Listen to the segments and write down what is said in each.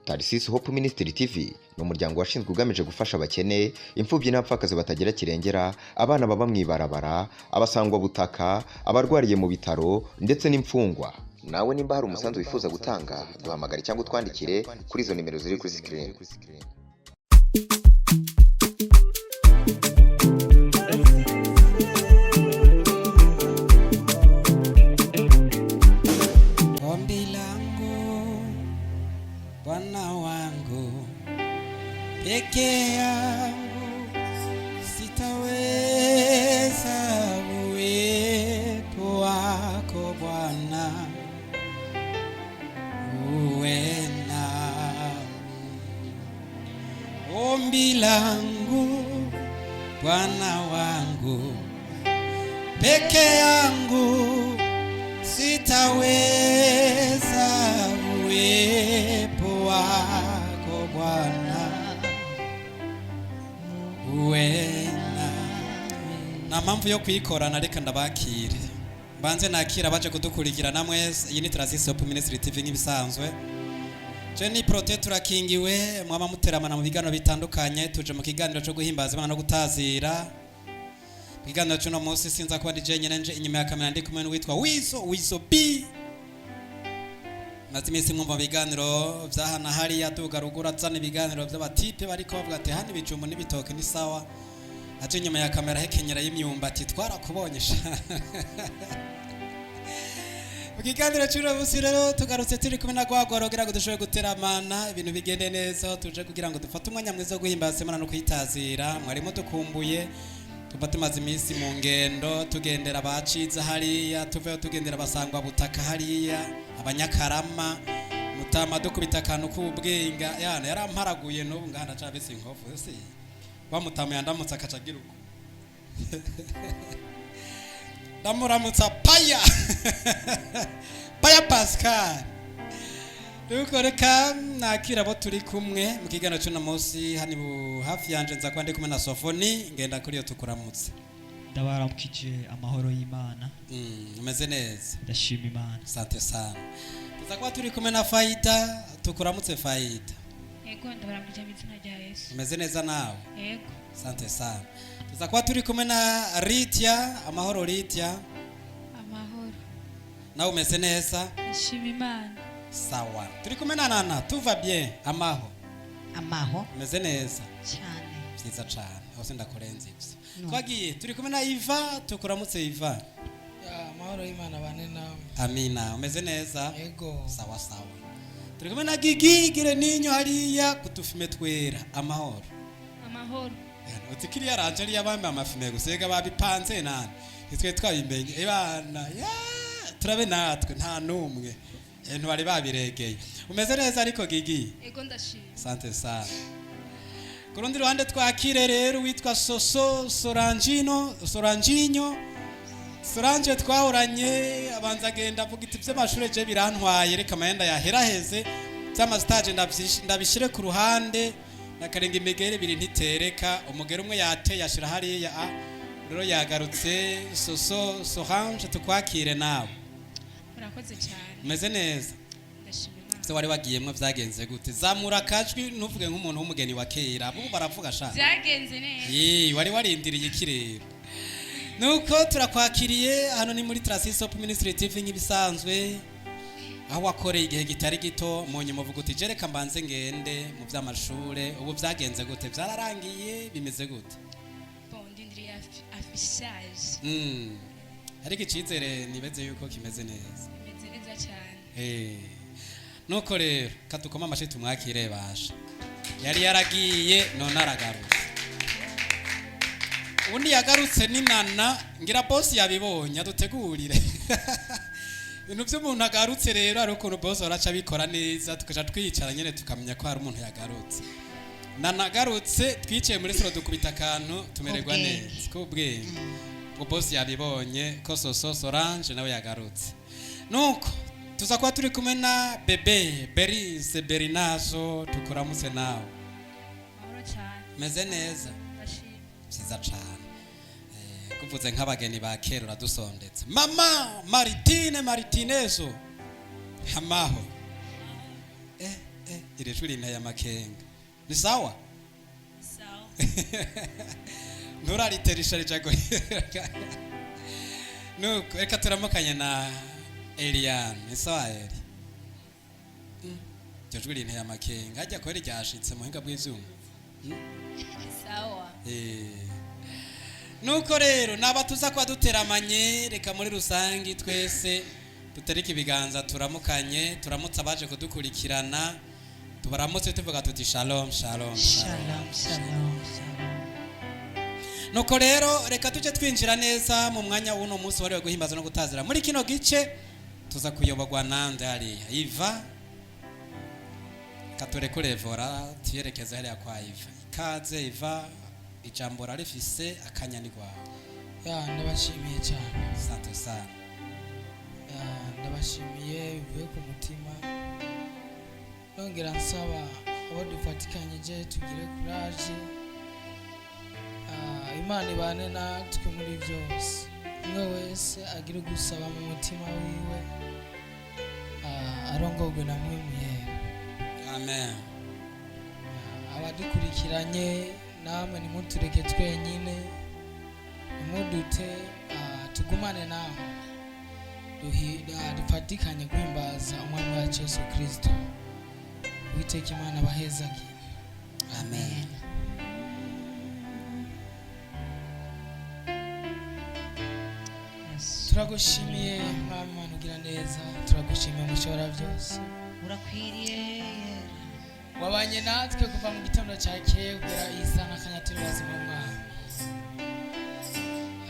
Tarisisi Hope Ministry TV ni umuryango washinzwe ugamije gufasha abakene, imfubyi n'abapfakazi batagira kirengera, abana baba mwibarabara, abasangwa butaka, abarwariye mu bitaro ndetse n'imfungwa. Nawe nimba hari umusanzu wifuza gutanga, duhamagare cyangwa utwandikire kuri izo nimero ziri kuri screen. Bwana wangu peke yangu sitaweza, uwepo wako Bwana uwe nami. Ombi langu Bwana wangu peke yangu sitaweza, uwepo wako Bwana uwe nami. Na mpamvu yo kwikorana reka ndabakire banze nakira baje kudukurikirana mwese. Iyi ni Tarisisi Hope Ministry TV nk'ibisanzwe. Jenny Prote turakingiwe mwaba muteramana mu biganiro bitandukanye. Tuje mu kiganiro cyo guhimbaza Imana no gutazira. Kiganiro cyo no munsi sinza kuba DJ nyenje inyuma ya kamera ndi kumwe n'uwitwa Wizo B. Nazimisi mwumva biganiro vyahana hari yaduga rugura zana ibiganiro by'abatipe bariko bavuga ati handi bijumbu n'ibitoke ni sawa. Aje inyuma ya kamera hekenyera y'imyumbati twarakubonye sha. Ukiganiro cy'uno munsi rero tugarutse turi kumwe na Gwagwaro kugira ngo dushoboye guteramana ibintu bigende neza. Tuje kugira ngo dufate umwanya mwiza wo guhimbaza Imana no kuyitazira. Mwarimo dukumbuye tuba tumaze iminsi mu ngendo tugendera abaciza hariya, tuveho tugendera abasangwa butaka hariya, abanyakarama mutama dukubita akantu k'ubwenga yana yaramparaguye n'ubu ngahana cabese inkovu se bamutama yandamutse akacagira uko ndamuramutsa paya Pascal. Dukoreka nakira bo turi kumwe mu kiganiro cy'uno munsi hani hafi yanje nza kwande kumwe na Sofoni ngenda kuri yo tukuramutse. Ndabaramukije amahoro y'Imana. Umeze neza? Ndashima Imana. Asante sana. Tuza kwa turi kumwe na Faida, tukuramutse Faida. Yego ndabaramukije bizina rya Yesu. Umeze neza nawe? Yego. Asante sana. Tuza kwa turi kumwe na Ritia, amahoro Ritia. Amahoro. Na umeze neza? Ndashima Imana. Sawa. Turi kumwe na Nana, tuva bien, amaho. Amaho. Umeze neza? Cyane. Byiza cyane. Hose ndakorenze ibyo. Twagiye turi kumwe na Iva, tukuramutse Iva. Amahoro y'Imana bane nawe. Amina. Umeze neza? Yego. Sawa sawa. Turi kumwe na Gigi gire ninyo hariya kutufime twera. Amahoro. Amahoro. Utikiri yaranje ari yabambe amafime gusega babipanze nani. Itwe twabimenye. Ebana turabe natwe nta numwe. Ntwari babiregeye. Umeze neza ariko Gigi? Yego ndashima. Asante sana. Kurundi ruhande twakire rero witwa Soranjinho. Soranje twahoranye abanza agenda avuga iti by'amashure je birantwaye reka mayenda yaheraheze by'amastage ndabishire ku ruhande nakarenga imigere biri ntitereka umugere umwe yate yashira hariya rero yagarutse Sorange tukwakire nawe. Murakoze cyane. Umeze neza? Ndashima Imana. Se wari wagiyemwe vyagenze gute? Zamura kajwi ntuvuge nk'umuntu w'umugeni wa kera. Abo baravuga sha. Vyagenze neza. Wari warindiriye ikirere. Nuko turakwakiriye hano ni muri Tarisisi Hope Ministry TV nk'ibisanzwe. Aho wakoreye igihe gitari gito monye muvuga uti jereka mbanze ngende mu by'amashure. Ubu vyagenze gute? Byararangiye bimeze gute? Bon ndindiriye affichage. Ariko icizere nibeze yuko kimeze neza. Kimeze neza cyane. Nuko rero katukoma amashi tumwakire basha. Yari yaragiye none aragarutse. Undi yagarutse ni Nana ngira boss yabibonye adutegurire. Ibintu by'umuntu agarutse rero ari ukuntu boss araca bikora neza tukaja twicara nyene tukamenya ko hari umuntu yagarutse. Nana agarutse twicaye muri salo dukubita akantu tumererwa neza. Kubwenge. bosi yaribonye ko Soso Solange nawe yagarutse. Nuko tuza kuba turi kumwe na bebe Berise Berinazo, tukuramutse nawe. Mahoro cyane. Meze neza. Ndashimye. Cyiza cyane. Kuvuze nk'abageni ba kera uradusondetse. Mama Martinezo. Hamaho. Iri juri ntaya makenga. Ni sawa? Sawa. Nturariterisha rijago. Nuko reka turamukanye na Eliane. Ni sawa Eli? Juri ntaya makenga. Hajya kweri ryashitse muhinga bw'ivyuma. Sawa. Nuko rero naba tuza kwa duteramanye, reka muri rusangi twese tutarika ibiganza turamukanye, turamutse abaje kudukurikirana, tubaramutse tuvuga tuti shalom shalom shalom shalom. Nuko rero reka tuje twinjira neza mu mwanya w'uno munsi wari guhimbaza no gutazira. Muri kino gice tuza kuyoborwa nande hariya Iva katurekurevora tuyerekeza hariya kwa Iva. Ikaze Iva, ijambo rarifise akanyani kwawe. Ndabashimiye cyane. Asante sana. Ndabashimiye bivuye ku mutima. Nongera nsaba abo dufatikanyije tugire courage. Imana ibane natwe muri byose. Umwe wese agira gusaba mu mutima wiwe. Arongorwe na Mwemye. Amen. Abadukurikiranye namwe nimutureke twenyine, nimudute tugumane namwe dufatikanye guhimbaza umwami wacu Yesu Kristo. Uwiteka Imana abahezage. Amen. Turagushimiye mwami Imana ugira neza, turagushimiye mushobora byose. Urakwiriye. Wabanye natwe kuva mu gitondo cya kera kugera iyi saha kanya turi bazima mwami.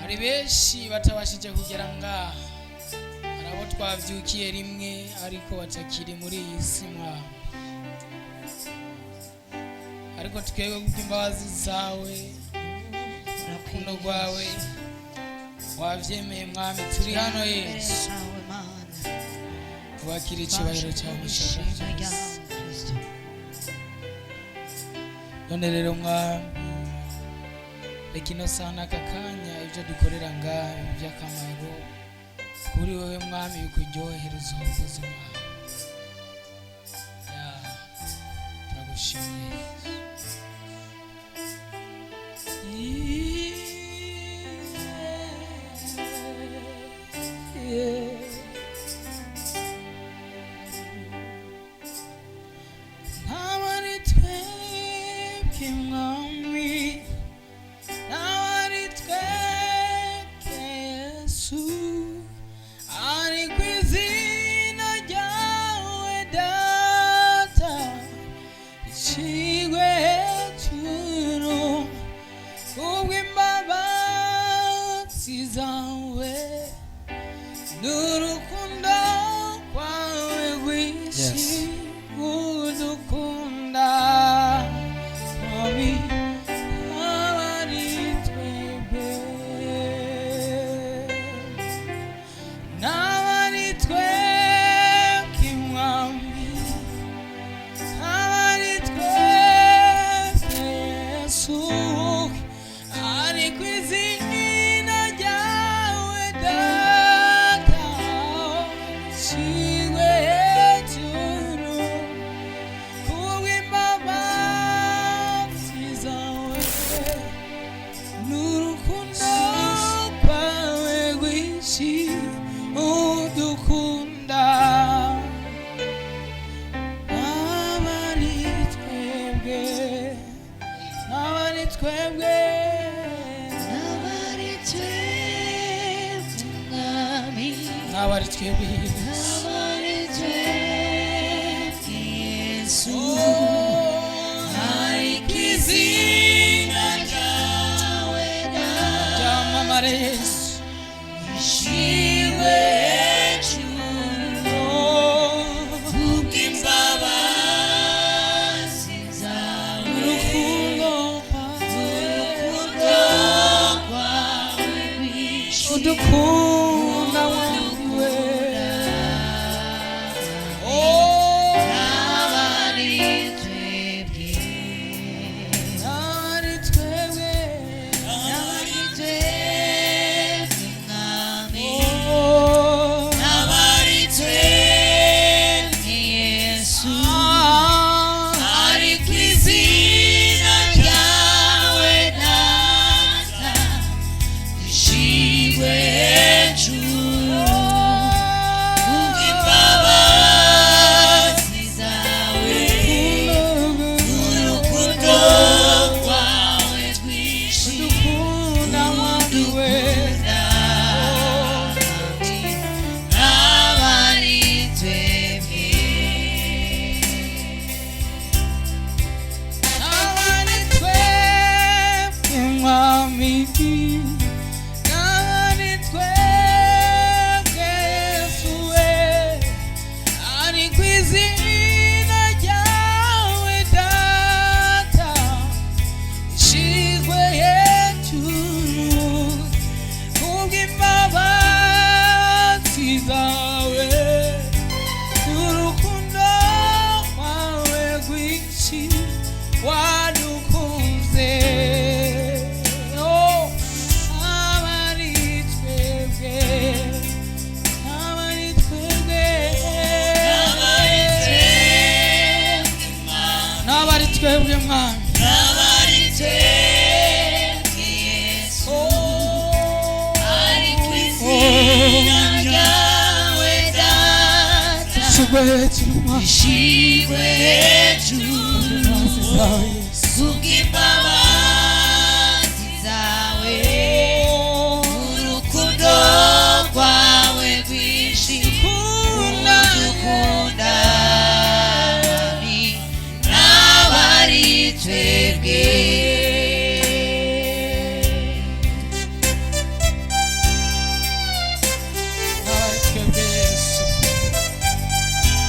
Hari benshi batabashije kugera ngaha, hari abo twavyukiye rimwe ariko batakiri muri iyi si mwami. Ariko twebwe kubw'imbabazi zawe, urukundo rwawe wavyemeye mwami, turi hano Yesu. Wakira icyubahiro cyawe mushobora byose. None rero mwami, reka ino saha n'aka kanya ibyo dukorera ngaha by'akamaro kuri wowe mwami, bikuryohereza ubuzima. Turagushimiye. udukunda wanduwe twebwe mwami ishigwe hejuru kubw'imbabazi zawe urukundo rwawe rwinshi udukunda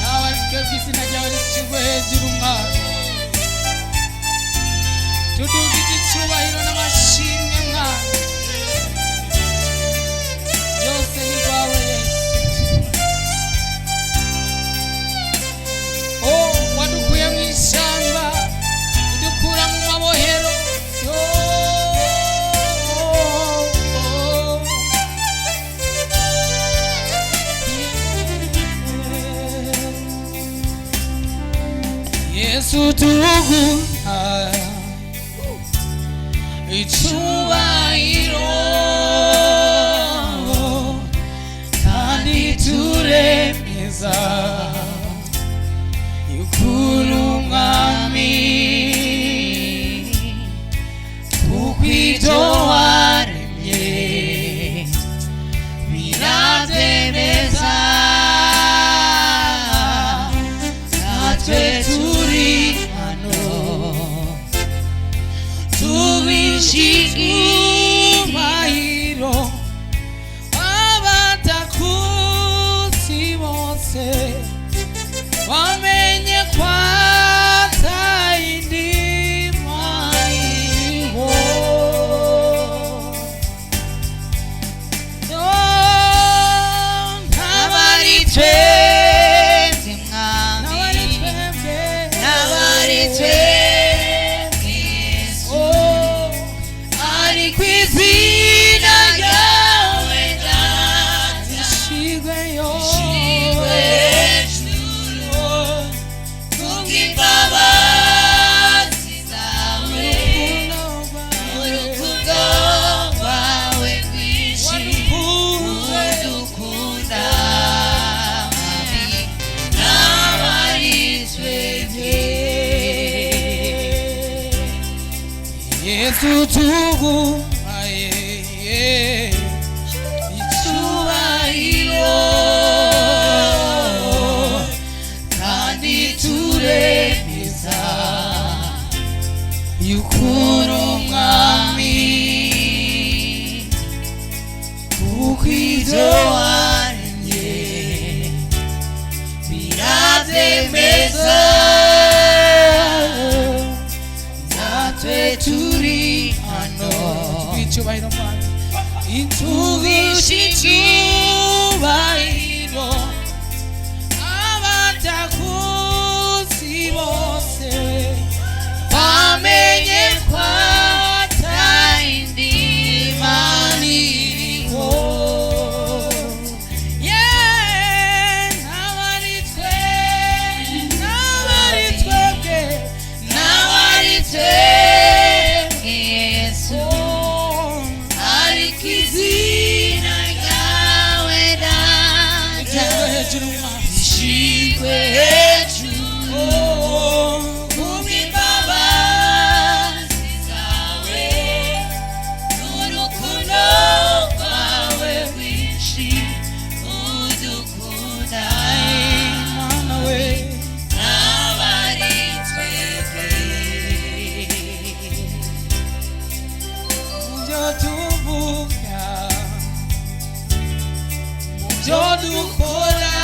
n'abari twebwe izina ryawe rishyirwe hejuru mwami tudugije icyubahiro n'amashimwe mwami byose ni rwawe Yesu wadukuye mu ishyamba udukura mu mabohero Yesu tuguha icyubahiro kandi turemeza y'ukuri umwami kuko ibyo waremye birabyemeza natwe turi hano tubishigimahiro abatakuzi bose bamenye kwatayindi mahiro ntabari twebwe mwami ntabari twebwe Yesu ari kw'izina ryawe data ishigwe hejuru kubw'imbabazi zawe urukundo rwawe rwinshi udukunda n'abari twebwe Yesu tuguhaye icyubahiro kandi turemeza y'ukuri umwami kuko ibyo waremye birabyemeza natwe turi hano icyubahiro mwami tubishimira Ashizwe hejuru kubw'imbabazi zawe n'urukundo rwawe rwinshi udukunda Mana we n'abari twebwe mubyo tuvuga mubyo dukora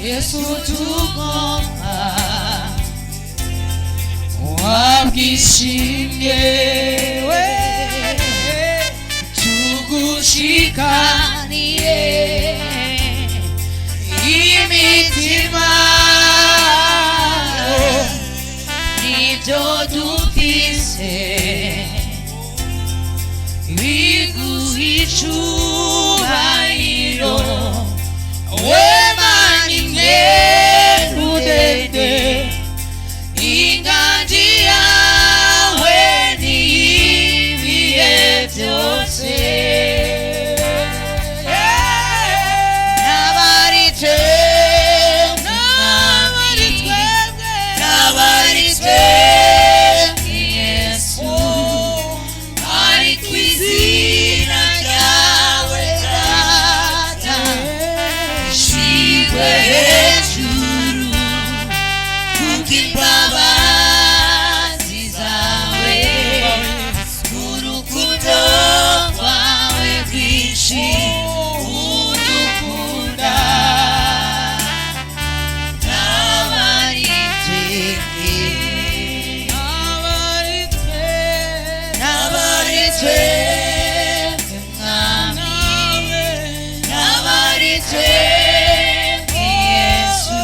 Yesu tugomba wabwishimye we tugushikaniye imitima nibyo dufise biguha icubahiro wemana imwe rudende inganji yawe n'ibihe byose n'abari twebwe n'abari twebwe Yesu ari ku izina ryawe data ishimwe hejuru kubw'imbabazi zawe n'urukundo rwawe rwinshi udukunda n'abari twebwe n'abari twebwe mwami n'abari twebwe Yesu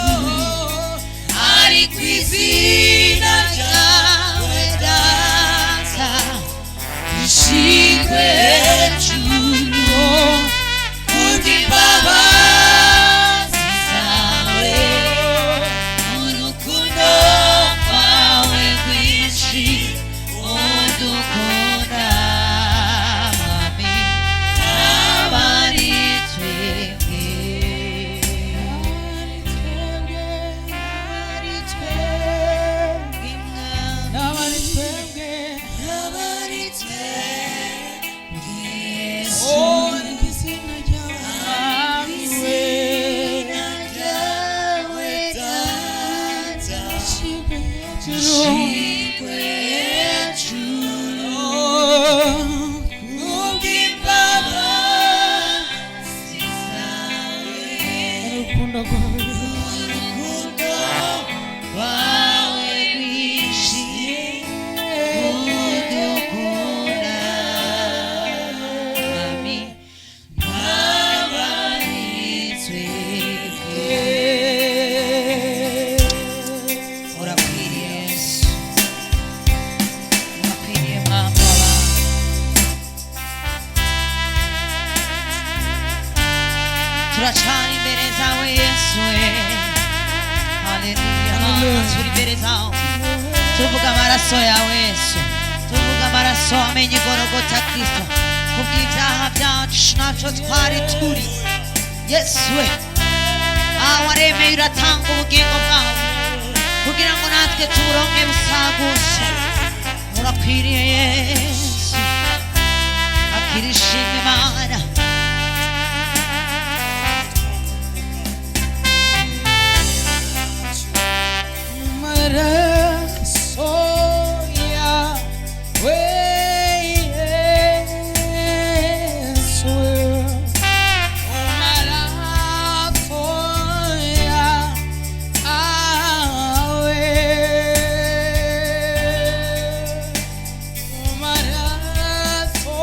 ari ku izina ryawe data ishimwe hejuru kubw'imbabazi zawe n'urukundo rwawe rwinshi udukunda mwami n'abari twebwe n'abari twebwe n'abari twebwe Yesu oh ari ku izina ryawe we ryawe data ishimwe hejuru ishimwe hejuru kubw'imbabazi zawe urukundo rwawe urukundo rwawe rwinshi udukunda mwami n'abari twebwe urakwiriye Yesu urakwiriye mwami w'abantu turacana imbere zawe Yesu we haleluya turi imbere zawe tuvuga amaraso yawe Yesu tuvuga amaraso wamenye igorogota Kristo kubw'ibyaha byacu ntacyo twari turi Yesu we waremeye uratanga ubugingo bwawe kugira ngo natwe tuburonke busagutse urakwiriye Yesu akira ishimwe Mana amaraso yawe Yesu amaraso yawe amaraso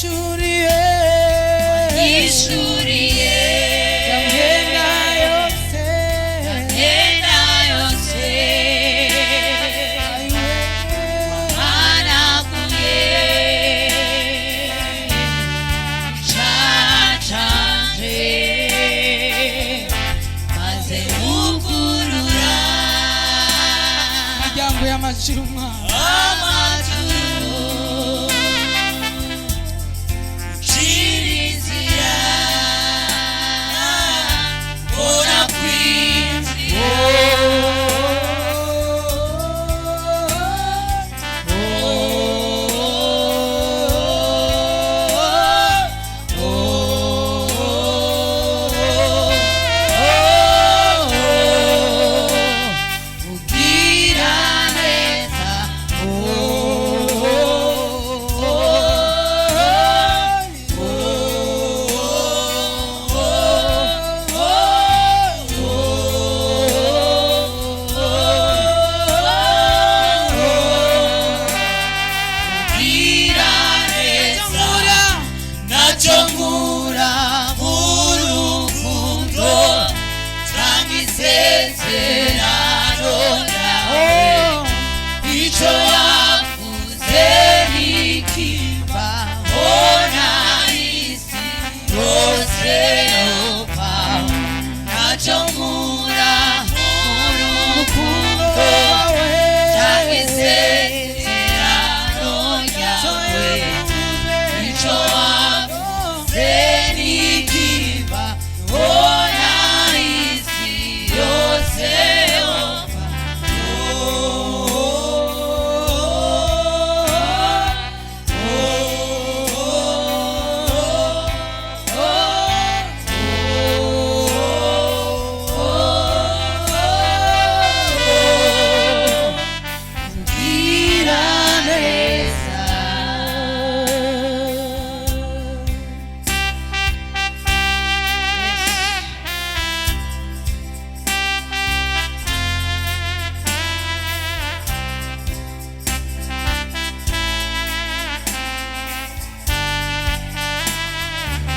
wanyishuriye yishuriye yangenda yose yangenda yose wahanaguye cacanje maze uvugurura imiryango y'amajuru amajuru ucira inzira mbona kwinzira ugira neza ugira neza nacyo nkura mu rukundo cyangwa isezerano ryawe icyo wavuze ntikibaho na isi yose yopfa nacyo nkura mu rukundo cyangwa isezerano ryawe icyo wavuze ntikibaho na isi yose yopfa ugira neza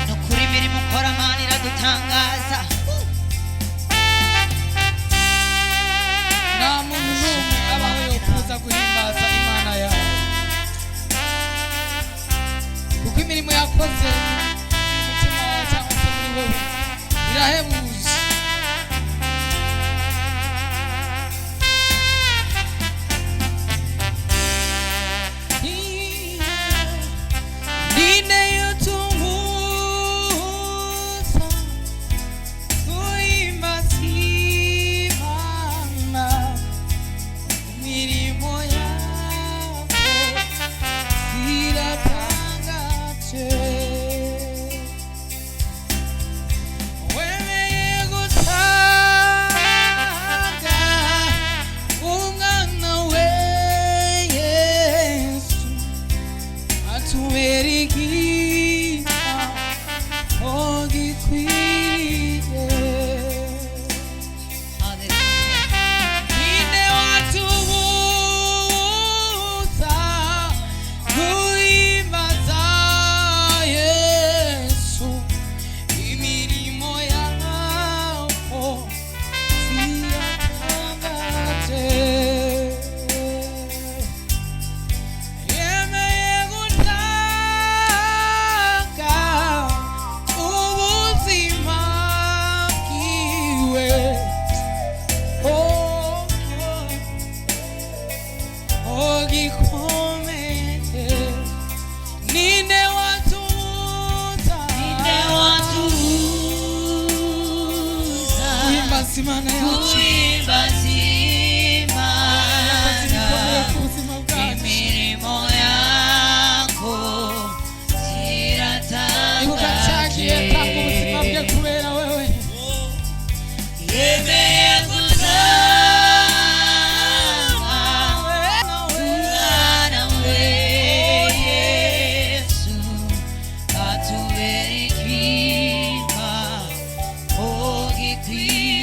nukuri imirimo ukora mana iradutangaza nta muntu n'umwe abaho yokuza guhimbaza imana yawe kuko imirimo yakoze mu mutima wawe cyangwa se muri wowe irahebuje ninde yotunguza guhimbaza Imana imirimo yako iratangaje wemeye gutanga umwana we Yesu atubera igihano gikwiye ninde watubuza guhimbaza Yesu imirimo yako iratangaje yemeye gutanga ubuzima bwiwe gikomeye ninde watuza guhimbaza Imana yacu zikomeye ku buzima bwacu imirimo yako ibuka cyagiye tanga ubuzima bwe kubera wewe yemeye gutanga umwana we Yesu atubera igihimba gikwiye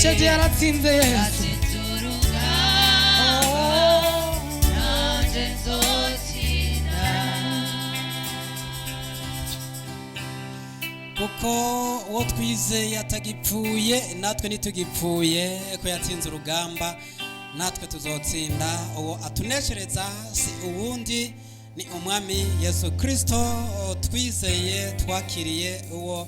yanesheje yaratsinze Yesu atsinze urugamba nanjye nzotsinda kuko uwo twizeye atagipfuye natwe ntitugipfuye ko yatsinze urugamba natwe tuzotsinda. uwo atuneshereza si uwundi ni umwami Yesu Kristo twizeye twakiriye uwo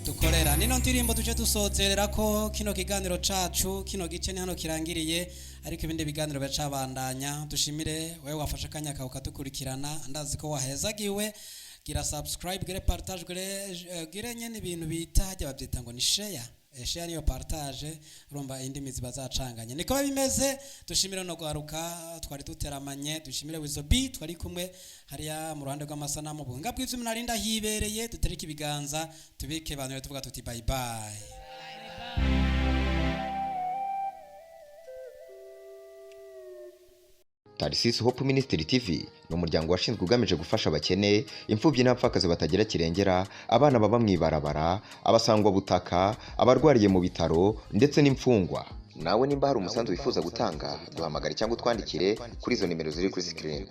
dukorera. Nino ndirimbo tuje dusozerera ko kino kiganiro cacu kino gice ni hano kirangiriye, ariko ibindi biganiro bacabandanya. Dushimire wewe wafashe akanya kawe ukatukurikirana, ndazi ko wahezagiwe. Gira subscribe, gira partage, gira nyene ibintu bita hajya babyita ngo ni share. Share niyo partage, urumva indimi ziba zacanganye. Niko bimeze. Dushimire no gwaruka twari duteramanye, dushimire Wizo B twari kumwe hariya mu ruhande rw'amasanamu bunga bw'ivyo narinda hibereye, dutereke ibiganza tubike bantu tuvuga tuti bye bye. Tarsis Hope Ministry TV ni umuryango washinzwe ugamije gufasha abakene, imfubyi n'abapfakazi batagira kirengera, abana baba mwibarabara, abasangwa butaka, abarwariye mu bitaro ndetse n'imfungwa. Nawe nimba hari umusanzu wifuza gutanga, duhamagare cyangwa utwandikire kuri izo nimero ziri kuri screen.